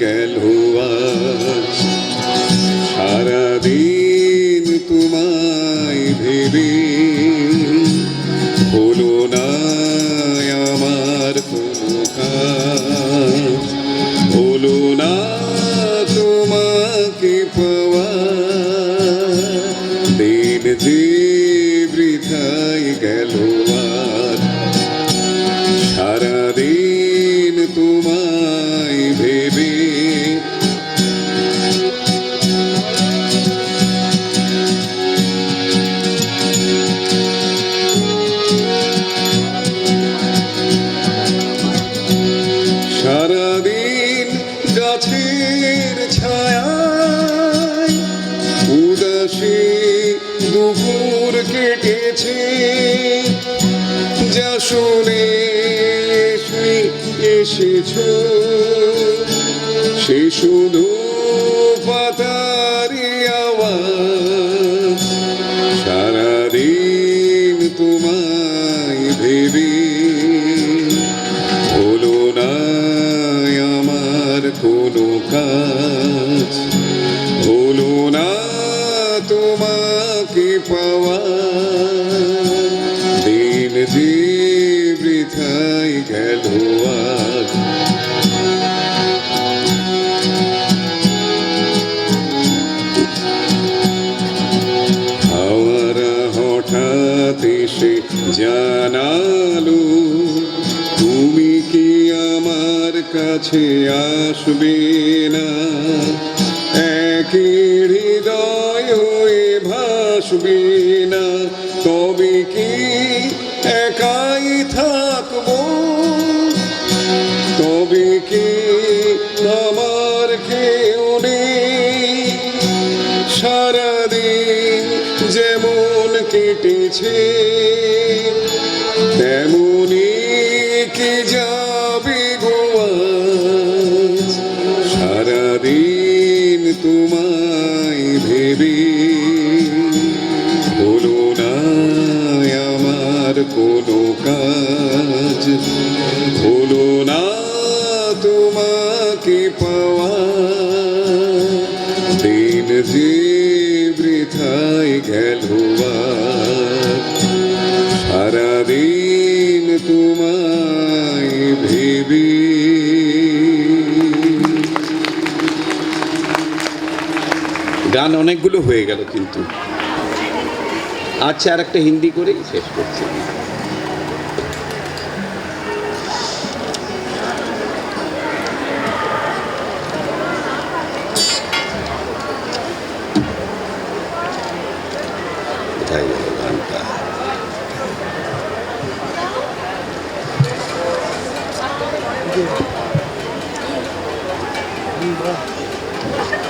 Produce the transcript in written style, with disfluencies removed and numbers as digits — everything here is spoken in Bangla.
গেল আজ। সারাদিন তোমায় ভেবে হলো না আমার কোনো কাজ, হলো না তোমাকে পাওয়া। দিন যে বৃথায় গেল আজ। সারাদিন তোমায় ভেবে সারাদিন গাছের ছায়ায় উদাসী দুপুর কেটেছে। যা শুনে এসেছ সে শুধু পাতারি আওয়াজ। সারাদিন তোমায় ভেবে হলো না আমার কোনো কাজ, হলো না তোমাকে পাওয়া। দিন যে বৃথায় গেল আজ। হাওয়ারা হঠাৎ এসে জানালো তুমি কি আমার কাছে আসবে না। একই হৃদয় হয়ে ভাসবে না, তবে কি একাই থাকবো। তবে কি আমার কেউ নেই। সারাদিন যেমন কেটেছে তেমনি কি যাবে গো আজ। সারাদিন তোমায় ভেবে হলো না আমার কোনো কাজ, হলো না তোমাকে পাওয়া। দিন যে বৃথায় গেল আজ। সারাদিন তোমায় ভেবে। গান অনেকগুলো হয়ে গেল কিন্তু আচ্ছা আর একটা হিন্দি করেই শেষ করছি। কোথায় গেল?